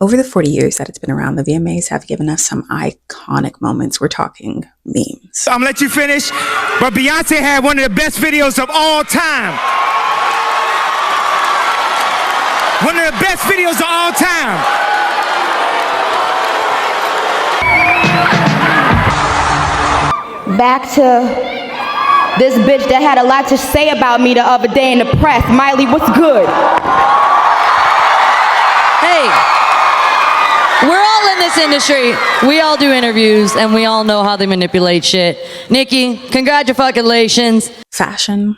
Over the 40 years that it's been around, the VMAs have given us some iconic moments. We're talking memes. I'm gonna let you finish, but Beyonce had one of the best videos of all time. One of the best videos of all time. Back to this bitch that had a lot to say about me the other day in the press. Miley, what's good? Hey, we're all in this industry. We all do interviews, and we all know how they manipulate shit. Nikki, congratulations. Fashion.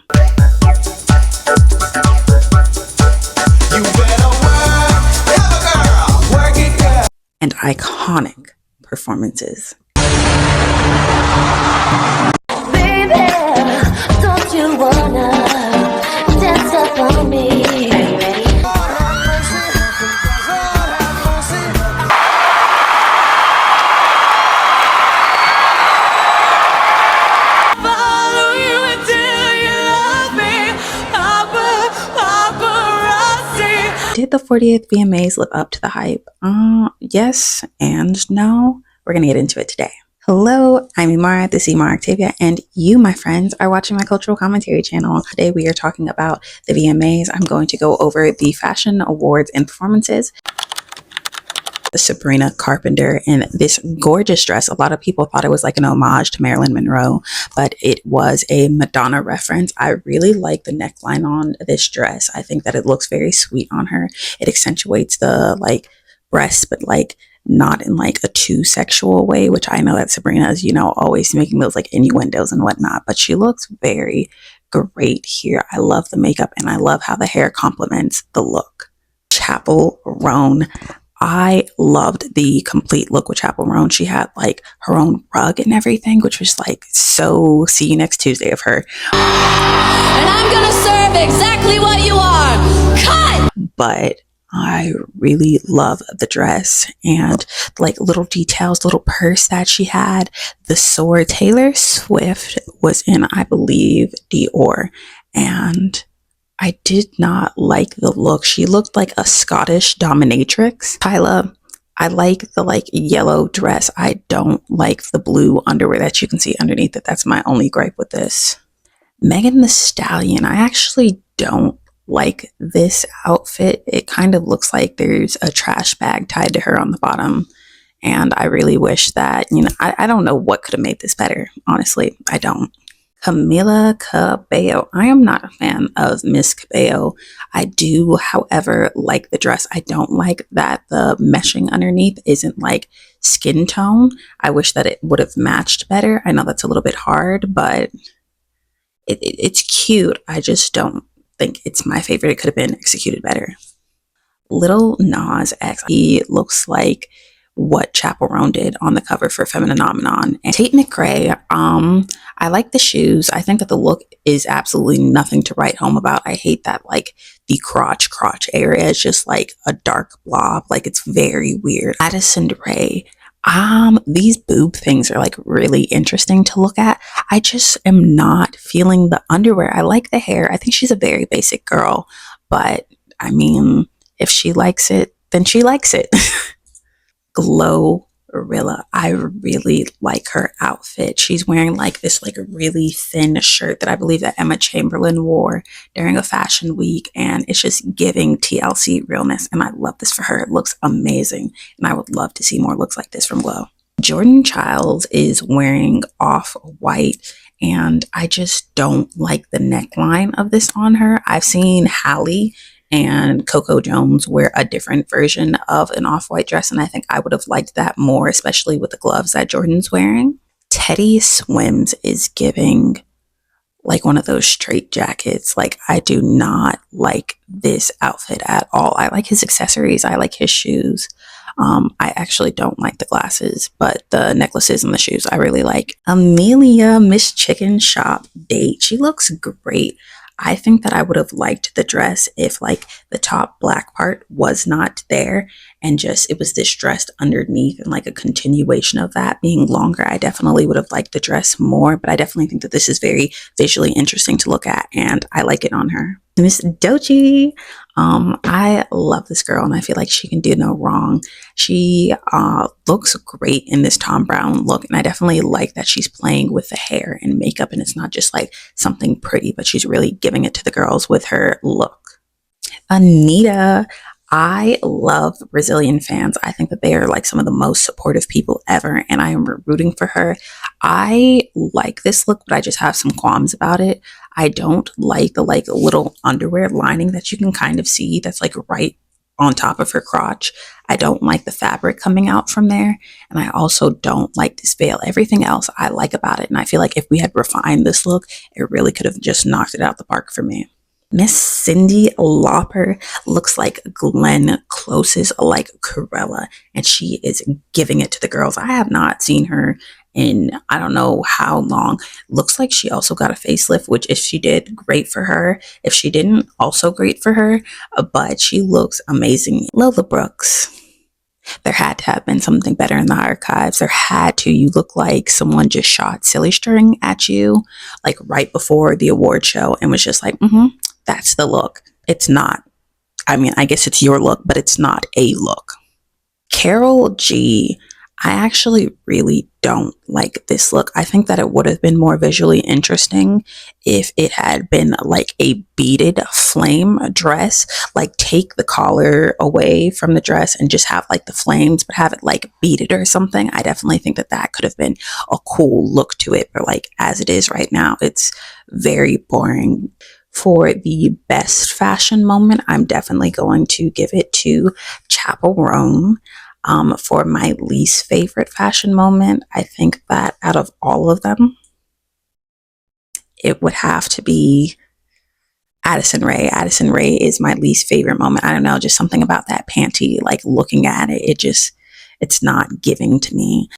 And iconic performances. Baby, don't you wanna dance up on me? Did the 40th VMAs live up to the hype? Yes and no. We're going to get into it today. Hello, I'm Imara, this is Imara Octavia, and you, my friends, are watching my cultural commentary channel. Today we are talking about the VMAs. I'm going to go over the fashion awards and performances. Sabrina Carpenter in this gorgeous dress. A lot of people thought it was like an homage to Marilyn Monroe, but it was a Madonna reference. I really like the neckline on this dress. I think that it looks very sweet on her. It accentuates the like breasts, but like not in like a too sexual way, which I know that Sabrina is, you know, always making those like innuendos and whatnot, but she looks very great here. I love the makeup and I love how the hair complements the look. Chappell Roan. I loved the complete look with Chappell Roan. She had like her own rug and everything, which was like so see you next Tuesday of her. And I'm gonna serve exactly what you are. Cut! But I really love the dress and like little details, little purse that she had. The sword. Taylor Swift was in, I believe, Dior, and I did not like the look. She looked like a Scottish dominatrix. Kyla, I like the like yellow dress. I don't like the blue underwear that you can see underneath it. That's my only gripe with this. Megan Thee Stallion, I actually don't like this outfit. It kind of looks like there's a trash bag tied to her on the bottom. And I really wish that, you know, I don't know what could have made this better. Honestly, I don't. Camilla Cabello. I am not a fan of Miss Cabello. I do, however, like the dress. I don't like that the meshing underneath isn't like skin tone. I wish that it would have matched better. I know that's a little bit hard, but it's cute. I just don't think it's my favorite. It could have been executed better. Lil Nas X. He looks like what Chappell Roan did on the cover for Femininomenon. And Tate McRae, I like the shoes. I think that the look is absolutely nothing to write home about. I hate that like the crotch area is just like a dark blob. Like it's very weird. Addison Rae, these boob things are like really interesting to look at. I just am not feeling the underwear. I like the hair. I think she's a very basic girl, but I mean, if she likes it, then she likes it. Glorilla. I really like her outfit. She's wearing like this like really thin shirt that I believe that Emma Chamberlain wore during a fashion week, and it's just giving TLC realness, and I love this for her. It looks amazing, and I would love to see more looks like this from Glow. Jordan Childs is wearing off-white, and I just don't like the neckline of this on her. I've seen Halle and Coco Jones wear a different version of an off-white dress, and I think I would have liked that more, especially with the gloves that Jordan's wearing. Teddy Swims is giving like one of those straight jackets. Like I do not like this outfit at all. I like his accessories. I like his shoes. I actually don't like the glasses, but the necklaces and the shoes I really like. Amelia Miss Chicken Shop date. She looks great. I think that I would have liked the dress if like the top black part was not there and just it was this dress underneath and like a continuation of that being longer. I definitely would have liked the dress more, but I definitely think that this is very visually interesting to look at and I like it on her. Miss Doechii, I love this girl and I feel like she can do no wrong. She looks great in this Tom Brown look, and I definitely like that she's playing with the hair and makeup, and it's not just like something pretty, but she's really giving it to the girls with her look. Anitta. I love Brazilian fans. I think that they are like some of the most supportive people ever, and I am rooting for her. I like this look, but I just have some qualms about it. I don't like the like little underwear lining that you can kind of see that's like right on top of her crotch. I don't like the fabric coming out from there, and I also don't like this veil. Everything else I like about it, and I feel like if we had refined this look, it really could have just knocked it out the park for me. Miss Cyndi Lauper looks like Glenn Close's like Corella, and she is giving it to the girls. I have not seen her in I don't know how long. Looks like she also got a facelift, which if she did, great for her. If she didn't, also great for her. But she looks amazing. Lola Brooks. There had to have been something better in the archives. There had to. You look like someone just shot silly string at you like right before the award show and was just like, that's the look. It's not. I mean, I guess it's your look, but it's not a look. Karol G. I actually really don't like this look. I think that it would have been more visually interesting if it had been like a beaded flame dress. Like take the collar away from the dress and just have like the flames, but have it like beaded or something. I definitely think that that could have been a cool look to it. But like as it is right now, it's very boring. For the best fashion moment, I'm definitely going to give it to Chappell Roan. For my least favorite fashion moment, I think that out of all of them, it would have to be Addison Rae. Addison Rae is my least favorite moment. I don't know, just something about that panty, like looking at it, it's not giving to me.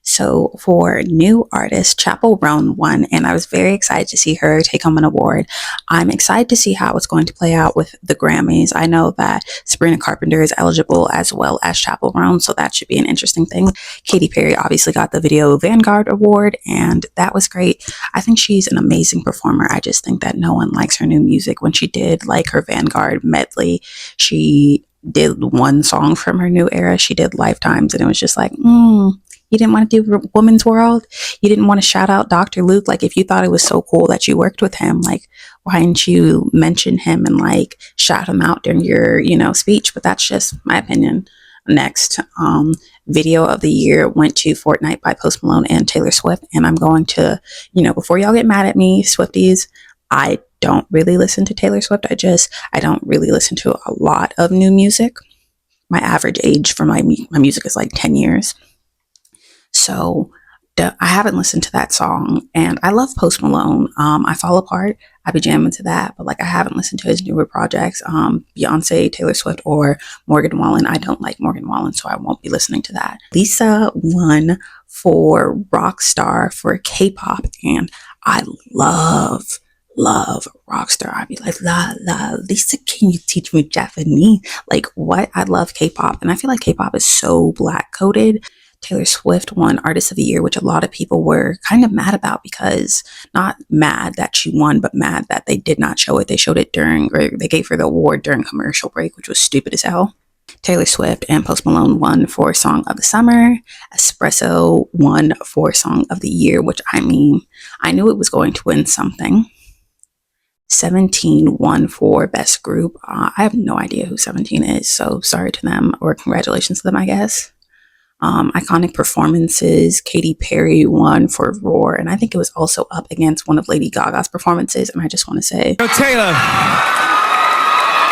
So for new artist, Chappell Roan won, and I was very excited to see her take home an award. I'm excited to see how it's going to play out with the Grammys. I know that Sabrina Carpenter is eligible as well as Chappell Roan, so that should be an interesting thing. Katy Perry obviously got the Video Vanguard award, and that was great. I think she's an amazing performer. I just think that no one likes her new music. When she did like her Vanguard medley, she did one song from her new era. She did Lifetimes, and it was just like, you didn't want to do Woman's World? You didn't want to shout out Dr. Luke? Like, if you thought it was so cool that you worked with him, like, why didn't you mention him and, like, shout him out during your, speech? But that's just my opinion. Next, video of the year went to Fortnite by Post Malone and Taylor Swift. And I'm going to, before y'all get mad at me, Swifties, I don't really listen to Taylor Swift. I don't really listen to a lot of new music. My average age for my music is like 10 years. So I haven't listened to that song, and I love Post Malone. I Fall Apart. I be jamming to that, but like I haven't listened to his newer projects, Beyonce, Taylor Swift, or Morgan Wallen. I don't like Morgan Wallen, so I won't be listening to that. Lisa won for Rockstar for K-pop, and I love Rockstar. I'd be like, Lisa, can you teach me Japanese? Like, what? I love K-pop, and I feel like K-pop is so black coded. Taylor Swift won Artist of the Year, which a lot of people were kind of mad about, because not mad that she won, but mad that they did not show it. They showed it they gave her the award during commercial break, which was stupid as hell. Taylor Swift and Post Malone won for Song of the Summer. Espresso won for Song of the Year, which I knew it was going to win something. 17 won for Best Group. I have no idea who 17 is, so sorry to them, or congratulations to them, I guess. Iconic Performances, Katy Perry won for Roar, and I think it was also up against one of Lady Gaga's performances, and I just want to say, Taylor,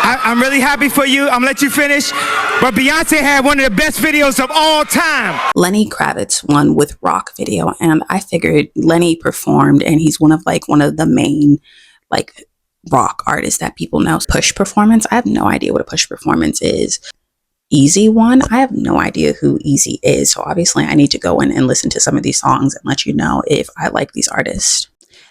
I'm really happy for you. I'm gonna let you finish, but Beyonce had one of the best videos of all time. Lenny Kravitz won with Rock Video, and I figured Lenny performed, and he's one of the main rock artists that people know. Push Performance, I have no idea what a Push Performance is. Easy won. I have no idea who Easy is, so obviously I need to go in and listen to some of these songs and let you know if I like these artists.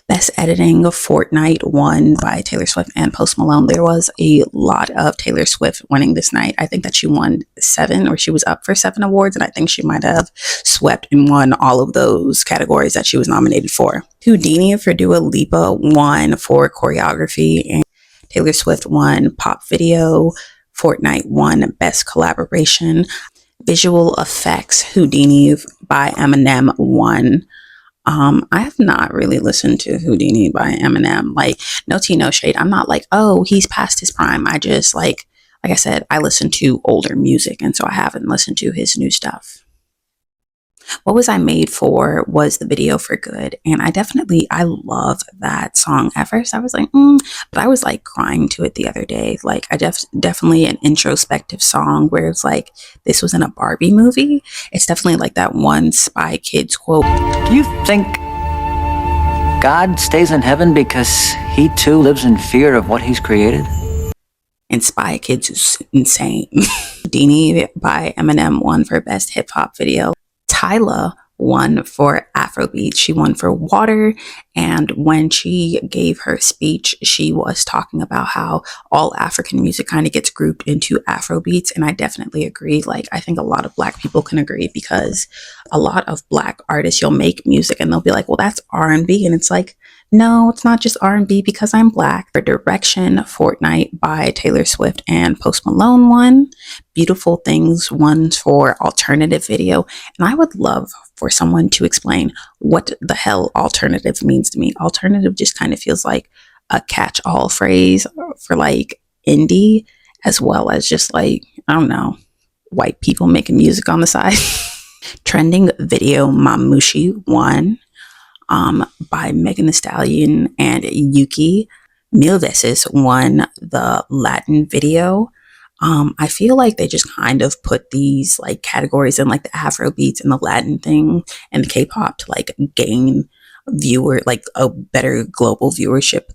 Best Editing, Fortnite won by Taylor Swift and Post Malone. There was a lot of Taylor Swift winning this night. I think that she won 7, or she was up for 7 awards, and I think she might have swept and won all of those categories that she was nominated for. Houdini for Dua Lipa won for choreography, and Taylor Swift won Pop Video. Fortnite won Best Collaboration. Visual Effects, Houdini by Eminem won. I have not really listened to Houdini by Eminem. Like, no tea, no shade. I'm not like, oh, he's past his prime. I just like I said, I listen to older music, and so I haven't listened to his new stuff. What Was I Made For was the video for Good, and I love that song. At first I was like, but I was like crying to it the other day. Like, definitely an introspective song where it's like, this was in a Barbie movie. It's definitely like that one Spy Kids quote. Do you think God stays in heaven because he too lives in fear of what he's created? And Spy Kids is insane. Houdini by Eminem won for Best Hip Hop Video. Tyla won for Afrobeat. She won for Water, and when she gave her speech, she was talking about how all African music kind of gets grouped into Afrobeats, and I definitely agree. Like, I think a lot of Black people can agree, because a lot of Black artists, you'll make music and they'll be like, well, that's R&B, and it's like, no, it's not just R&B because I'm Black. For Direction, Fortnite by Taylor Swift and Post Malone won. Beautiful Things won for Alternative Video. And I would love for someone to explain what the hell alternative means to me. Alternative just kind of feels like a catch-all phrase for like indie, as well as just like, I don't know, white people making music on the side. Trending Video, Mamushi won. By Megan Thee Stallion and Yuki. Mil Veces won the Latin video. I feel like they just kind of put these like categories in like the Afro beats and the Latin thing and the K-pop to like gain like a better global viewership.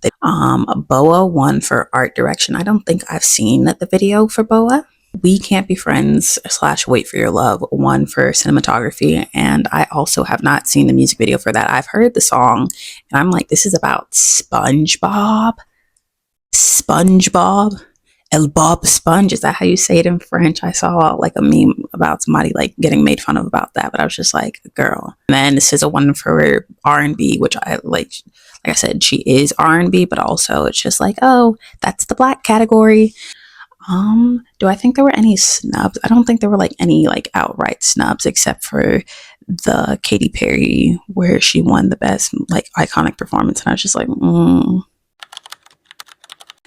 Boa won for Art Direction. I don't think I've seen the video for Boa. We Can't Be Friends / Wait for Your Love won for cinematography, and I also have not seen the music video for that. I've heard the song, and I'm like, this is about SpongeBob? El Bob Sponge, is that how you say it in French? I saw like a meme about somebody like getting made fun of about that, but I was just like, girl. And then this is a one for R&B, which I like I said, she is R&B, but also it's just like, oh, that's the Black category. Do I think there were any snubs? I don't think there were like any like outright snubs, except for the Katy Perry where she won the best like iconic performance, and I was just like,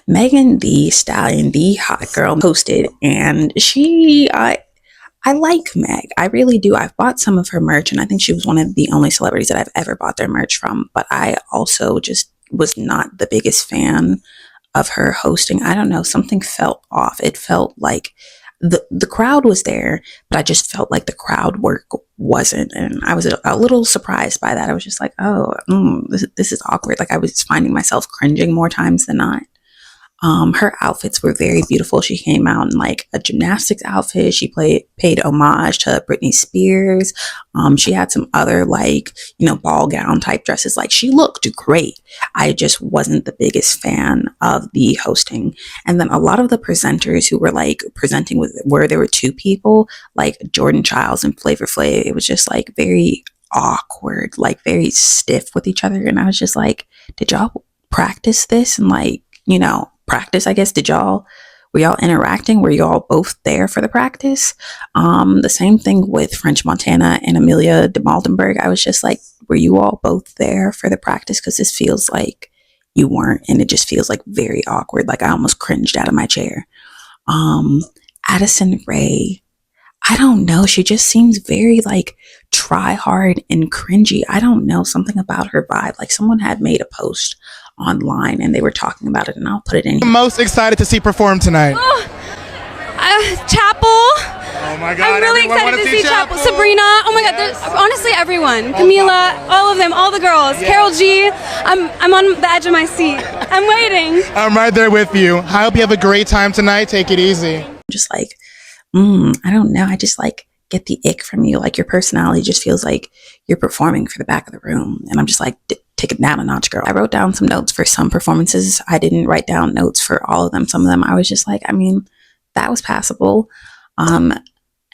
Megan Thee Stallion, the hot girl, posted, and I like Meg. I really do. I've bought some of her merch, and I think she was one of the only celebrities that I've ever bought their merch from, but I also just was not the biggest fan of her hosting. I don't know, something felt off. It felt like the crowd was there, but I just felt like the crowd work wasn't, and I was a little surprised by that. I was just like, oh, this is awkward. Like, I was finding myself cringing more times than not. Her outfits were very beautiful. She came out in like a gymnastics outfit. She paid homage to Britney Spears. She had some other like, ball gown type dresses. Like, she looked great. I just wasn't the biggest fan of the hosting. And then a lot of the presenters who were like presenting where there were two people, like Jordan Childs and Flavor Flav, it was just like very awkward, like very stiff with each other. And I was just like, did y'all practice this? And like, practice, I guess. Were y'all interacting? Were y'all both there for the practice? The same thing with French Montana and Amelia Dimoldenberg. I was just like, were you all both there for the practice? Because this feels like you weren't, and it just feels like very awkward. Like, I almost cringed out of my chair. Addison Rae, I don't know. She just seems very like try hard and cringy. I don't know, something about her vibe. Like, someone had made a post online and they were talking about it, and I'll put it in here. Most excited to see perform tonight. Chappell. Oh my God! I'm really excited to see Chappell. Sabrina. Oh my God! Honestly, everyone. Camila. All of them. All the girls. Yes. Karol G. I'm on the edge of my seat. I'm waiting. I'm right there with you. I hope you have a great time tonight. Take it easy. Just like, I don't know. I just like get the ick from you. Like, your personality just feels like you're performing for the back of the room, and I'm just like, take it down a notch, girl. I wrote down some notes for some performances. I didn't write down notes for all of them. Some of them I was just like, I mean, that was passable.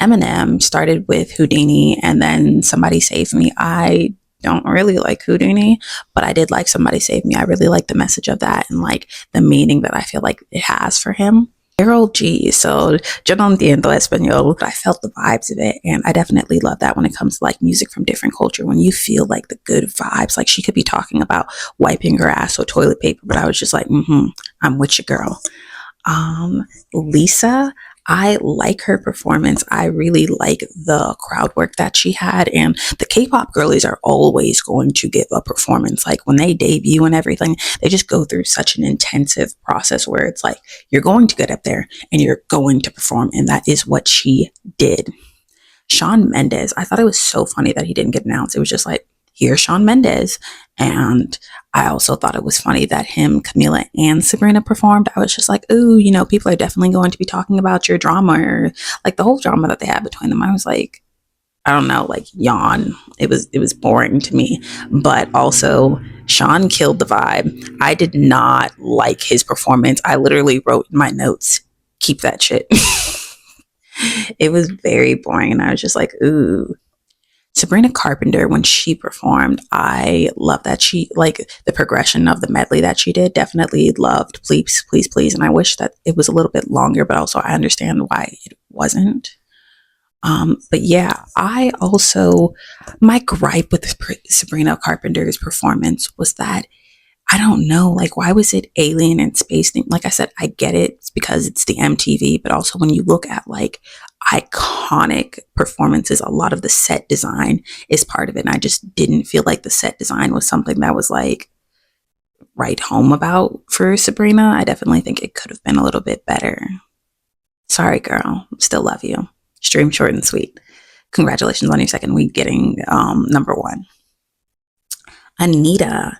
Eminem started with Houdini, and then Somebody Save Me. I don't really like Houdini, but I did like Somebody Save Me. I really like the message of that and like the meaning that I feel like it has for him. Karol G, so yo no entiendo español, but I felt the vibes of it, and I definitely love that when it comes to like music from different culture, when you feel like the good vibes. Like she could be talking about wiping her ass or toilet paper, but I was just like, I'm with you, girl. Lisa, I like her performance. I really like the crowd work that she had, and the K-pop girlies are always going to give a performance. Like when they debut and everything, they just go through such an intensive process where it's like, you're going to get up there and you're going to perform, and that is what she did. Shawn Mendes, I thought it was so funny that he didn't get announced. It was just like, here's Shawn Mendes. And I also thought it was funny that him, Camilla, and Sabrina performed. I was just like, ooh, you know, people are definitely going to be talking about your drama, or like the whole drama that they had between them. I was like, I don't know, like yawn. It was boring to me. But also Shawn killed the vibe. I did not like his performance. I literally wrote in my notes, keep that shit. It was very boring, and I was just like, ooh. Sabrina Carpenter, when she performed, I love that she, like the progression of the medley that she did, definitely loved Please, Please, Please. And I wish that it was a little bit longer, but also I understand why it wasn't. But yeah, I also, my gripe with Sabrina Carpenter's performance was that, I don't know, like, why was it alien and space theme? Like I said, I get it. It's because it's the MTV, but also when you look at like iconic performances, a lot of the set design is part of it. And I just didn't feel like the set design was something that was like right home about for Sabrina. I definitely think it could have been a little bit better. Sorry, girl. Still love you. Stream short and sweet. Congratulations on your second week getting number one. Anitta.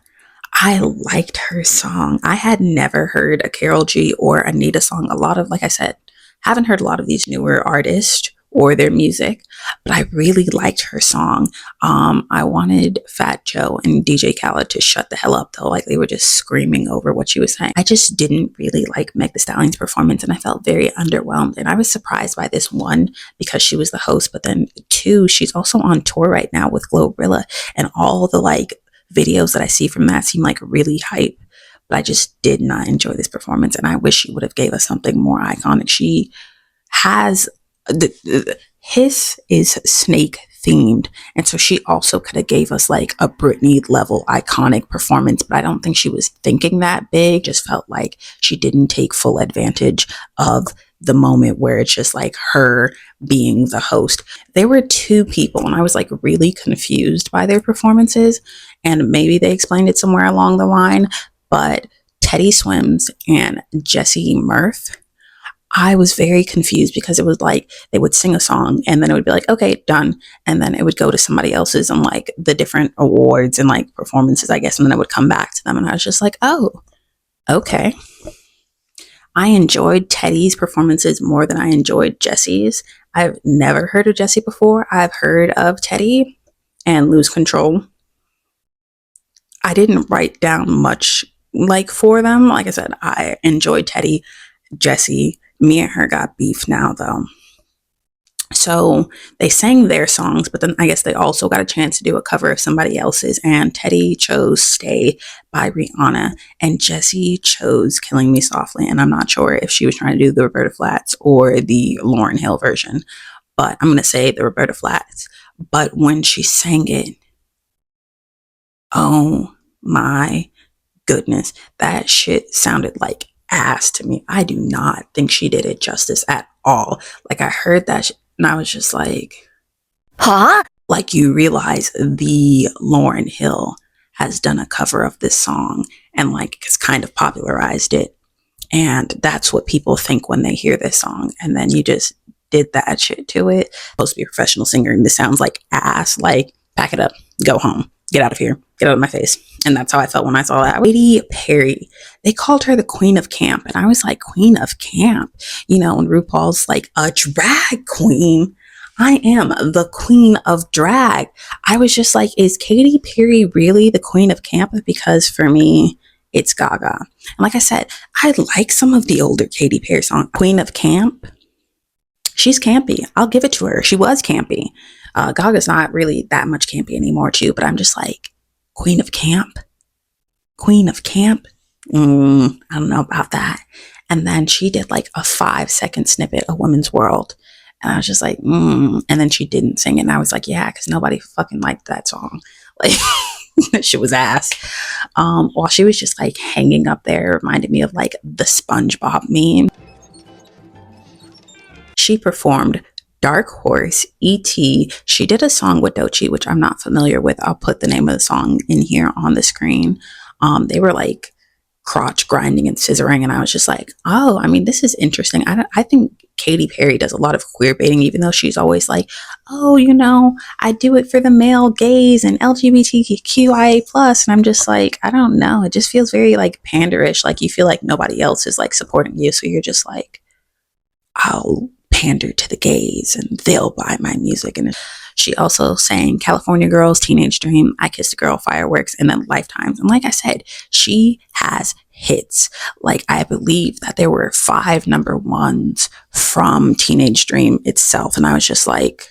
I liked her song. I had never heard a Karol G or Anitta song. A lot of, like I said, haven't heard a lot of these newer artists or their music, but I really liked her song. I wanted Fat Joe and DJ Khaled to shut the hell up though. Like they were just screaming over what she was saying. I just didn't really like Meg Thee Stallion's performance, and I felt very underwhelmed. And I was surprised by this, one, because she was the host, but then two, she's also on tour right now with Glorilla, and all the like videos that I see from that seem like really hype, but I just did not enjoy this performance, and I wish she would have gave us something more iconic. She has his is snake themed, and so she also could have gave us like a Britney level iconic performance, but I don't think she was thinking that big. Just felt like she didn't take full advantage of the moment where it's just like her being the host. There were two people, and I was like really confused by their performances, and maybe they explained it somewhere along the line, but Teddy Swims and Jessie Murph, I was very confused because it was like they would sing a song and then it would be like, okay, done. And then it would go to somebody else's and like the different awards and like performances, I guess. And then it would come back to them. And I was just like, oh, okay. I enjoyed Teddy's performances more than I enjoyed Jessie's. I've never heard of Jessie before. I've heard of Teddy and Lose Control. I didn't write down much like for them. Like I said, I enjoyed Teddy. Jessie, me and her got beef now though. So they sang their songs, but then I guess they also got a chance to do a cover of somebody else's, and Teddy chose Stay by Rihanna and Jessie chose Killing Me Softly. And I'm not sure if she was trying to do the Roberta Flats or the Lauryn Hill version, but I'm going to say the Roberta Flats. But when she sang it, oh my goodness, that shit sounded like ass to me. I do not think she did it justice at all. Like I heard that and I was just like, huh? Like you realize the Lauryn Hill has done a cover of this song and like has kind of popularized it. And that's what people think when they hear this song. And then you just did that shit to it. Supposed to be a professional singer and this sounds like ass. Like pack it up, go home, get out of here, get out of my face. And that's how I felt when I saw that. Katy Perry, they called her the Queen of Camp. And I was like, Queen of Camp? You know, when RuPaul's like a drag queen, I am the queen of drag. I was just like, is Katy Perry really the Queen of Camp? Because for me, it's Gaga. And like I said, I like some of the older Katy Perry songs. Queen of Camp, she's campy. I'll give it to her. She was campy. Gaga's not really that much campy anymore too, but I'm just like, Queen of Camp? Queen of Camp? I don't know about that. And then she did like a 5-second snippet of Women's World. And I was just like, And then she didn't sing it. And I was like, yeah, because nobody fucking liked that song. Like, that shit was ass. While she was just like hanging up there, it reminded me of like the SpongeBob meme. She performed Dark Horse, E.T. She did a song with Doechii, which I'm not familiar with. I'll put the name of the song in here on the screen. They were like crotch grinding and scissoring, and I was just like, oh, I mean, this is interesting. I think Katy Perry does a lot of queer baiting, even though she's always like, oh, you know, I do it for the male gaze and LGBTQIA plus. And I'm just like, I don't know. It just feels very like panderish. Like you feel like nobody else is like supporting you. So you're just like, I'll pander to the gays and they'll buy my music. And she also sang California Girls, Teenage Dream, I Kissed a Girl, Fireworks, and then Lifetimes. And like I said, she has hits. Like I believe that there were 5 number ones from Teenage Dream itself. And I was just like,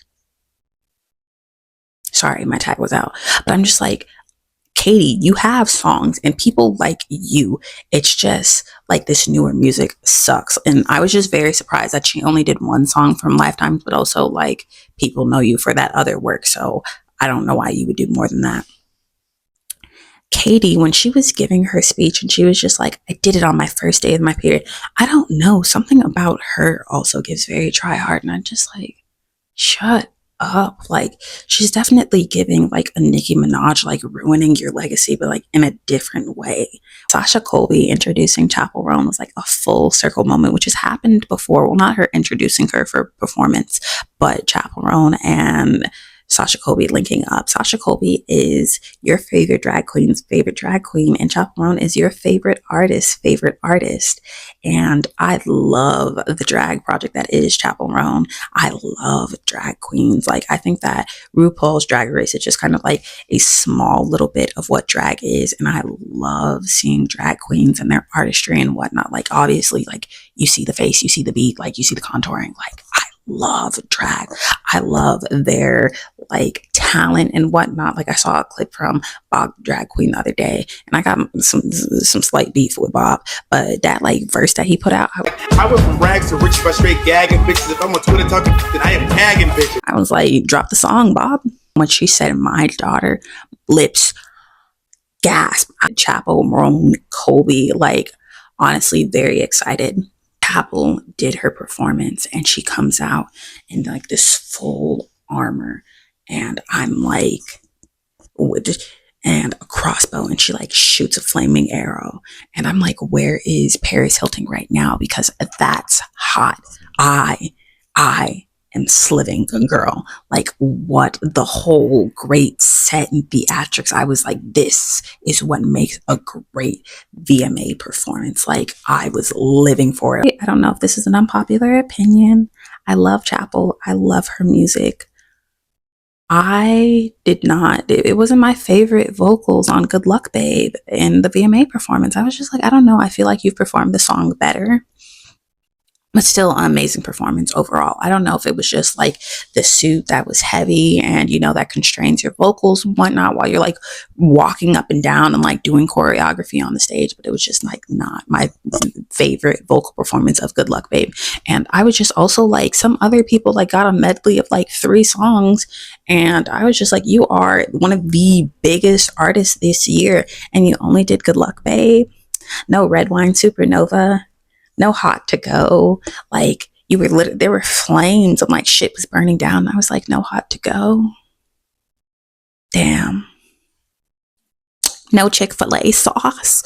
sorry, my tag was out. But I'm just like, Katy, you have songs and people like you. It's just like this newer music sucks. And I was just very surprised that she only did 1 song from Lifetimes, but also like people know you for that other work. So I don't know why you would do more than that. Katy, when she was giving her speech and she was just like, I did it on my first day of my period. I don't know. Something about her also gives very try hard. And I'm just like, shut up. Like she's definitely giving like a Nicki Minaj, like ruining your legacy, but like in a different way. Sasha Colby introducing Chappell Roan was like a full circle moment, which has happened before. Well, not her introducing her for performance, but Chappell Roan and Sasha Colby linking up. Sasha Colby is your favorite drag queen's favorite drag queen, and Chappell Roan is your favorite artist's favorite artist. And I love the drag project that is Chappell Roan. I love drag queens. Like I think that RuPaul's Drag Race is just kind of like a small little bit of what drag is, and I love seeing drag queens and their artistry and whatnot. Like obviously, like you see the face, you see the beat, like you see the contouring. Like I love drag. I love their like talent and whatnot. Like I saw a clip from Bob Drag Queen the other day, and I got some slight beef with Bob, but that like verse that he put out, I went from rags to rich by straight gagging bitches. If I'm on Twitter talking, then I am tagging bitches. I was like, drop the song, Bob. When she said my daughter, lips gasp. Chappell Roan Colby, like honestly very excited. Chappell did her performance and she comes out in like this full armor, and I'm like, and a crossbow, and she like shoots a flaming arrow, and I'm like, where is Paris Hilton right now? Because that's hot. I am sliving, girl. Like what the whole great set and theatrics. I was like, this is what makes a great VMA performance. Like I was living for it. I don't know if this is an unpopular opinion. I love Chappell. I love her music. I did not, it wasn't my favorite vocals on Good Luck Babe in the VMA performance. I was just like, I don't know. I feel like you've performed the song better. But still an amazing performance overall. I don't know if it was just like the suit that was heavy and, you know, that constrains your vocals and whatnot while you're like walking up and down and like doing choreography on the stage. But it was just like not my favorite vocal performance of Good Luck Babe. And I was just also like, some other people like got a medley of like 3 songs. And I was just like, you are one of the biggest artists this year and you only did Good Luck Babe. No Red Wine Supernova. No Hot to Go. Like you were literally, there were flames and like shit was burning down. I was like, no Hot to Go. Damn. No Chick-fil-A sauce.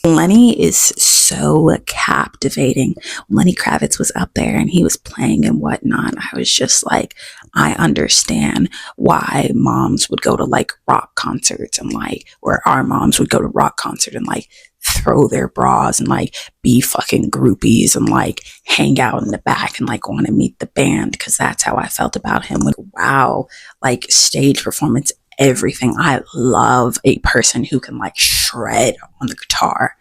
Lenny is so captivating. Lenny Kravitz was up there and he was playing and whatnot. I was just like, I understand why moms would go to like rock concerts and like, or our moms would go to rock concert and like throw their bras and like be fucking groupies and like hang out in the back and like want to meet the band, because that's how I felt about him. Like, wow, like stage performance, everything. I love a person who can like shred on the guitar.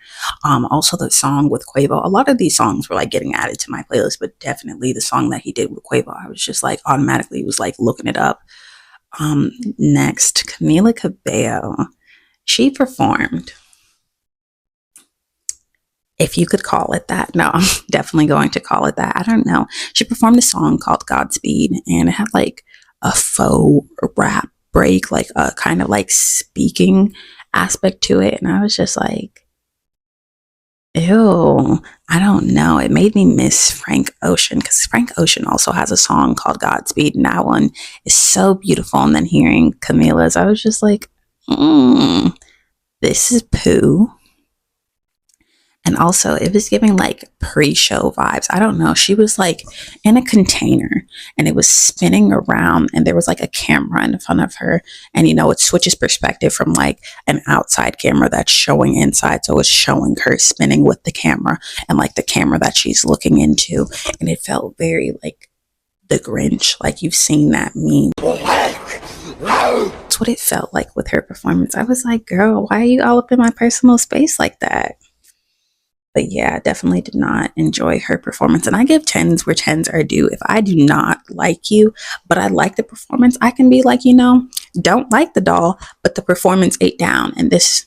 Also the song with Quavo. A lot of these songs were like getting added to my playlist, but definitely the song that he did with Quavo, I was just like automatically was like looking it up. Next, Camilla Cabello. She performed, if you could call it that. No, I'm definitely going to call it that. I don't know. She performed a song called Godspeed, and it had like a faux rap break, like a kind of like speaking aspect to it. And I was just like, ew, I don't know. It made me miss Frank Ocean, because Frank Ocean also has a song called Godspeed, and that one is so beautiful. And then hearing Camilla's, I was just like, this is poo. And also, it was giving like pre-show vibes. I don't know. She was like in a container and it was spinning around, and there was like a camera in front of her. And you know, it switches perspective from like an outside camera that's showing inside. So it's showing her spinning with the camera and like the camera that she's looking into. And it felt very like The Grinch. Like, you've seen that meme. That's what it felt like with her performance. I was like, girl, why are you all up in my personal space like that? But yeah, definitely did not enjoy her performance. And I give 10s where 10s are due. If I do not like you, but I like the performance, I can be like, you know, don't like the doll, but the performance ate down. And this,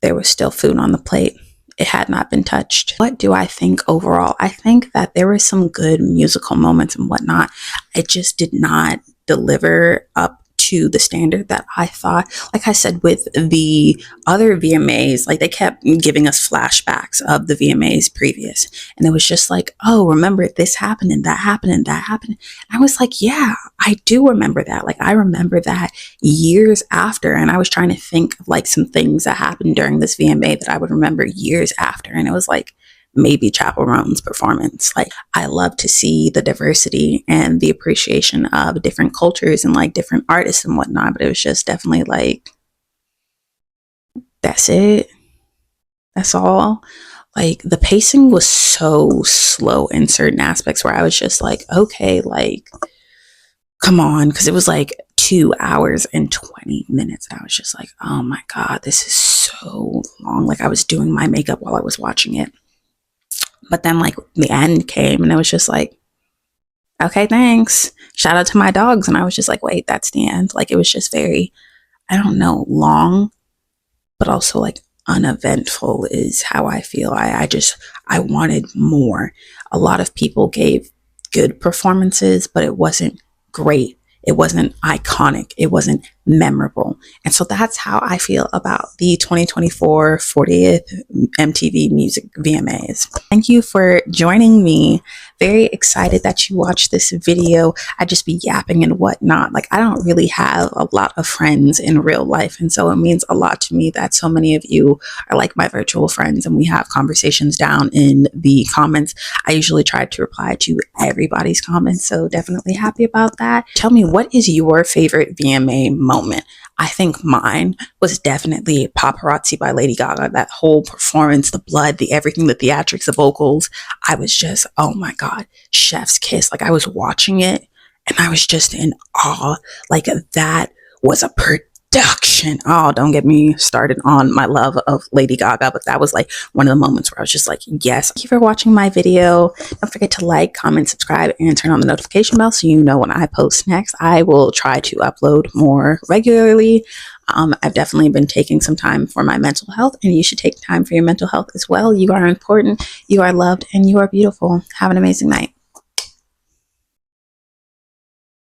there was still food on the plate. It had not been touched. What do I think overall? I think that there were some good musical moments and whatnot. It just did not deliver up to the standard that I thought. Like I said, with the other VMAs, like they kept giving us flashbacks of the VMAs previous, and it was just like, oh, remember this happened and that happened and that happened. And I was like, yeah, I do remember that. Like, I remember that years after, and I was trying to think of like some things that happened during this VMA that I would remember years after, and it was like maybe Chappell Roan's performance. Like, I love to see the diversity and the appreciation of different cultures and like different artists and whatnot, but it was just definitely like, that's it, that's all. Like, the pacing was so slow in certain aspects where I was just like, okay, like, come on, because it was like 2 hours and 20 minutes, and I was just like, oh my god, this is so long. Like, I was doing my makeup while I was watching it. But then like the end came and it was just like, okay, thanks. Shout out to my dogs. And I was just like, wait, that's the end. Like, it was just very, I don't know, long, but also like uneventful is how I feel. I wanted more. A lot of people gave good performances, but it wasn't great. It wasn't iconic. It wasn't memorable. And so that's how I feel about the 2024 40th MTV Music VMAs. Thank you for joining me. Very excited that you watched this video. I just be yapping and whatnot. Like, I don't really have a lot of friends in real life. And so it means a lot to me that so many of you are like my virtual friends and we have conversations down in the comments. I usually try to reply to everybody's comments. So definitely happy about that. Tell me, what is your favorite VMA moment? I think mine was definitely Paparazzi by Lady Gaga. That whole performance, the blood, the everything, the theatrics, the vocals. I was just, oh my God, chef's kiss. Like, I was watching it and I was just in awe. Like, that was a production. Oh, don't get me started on my love of Lady Gaga, but that was like one of the moments where I was just like, yes. Thank you for watching my video. Don't forget to like, comment, subscribe, and turn on the notification bell so you know when I post next. I will try to upload more regularly. I've definitely been taking some time for my mental health, and you should take time for your mental health as well. You are important, you are loved, and you are beautiful. Have an amazing night.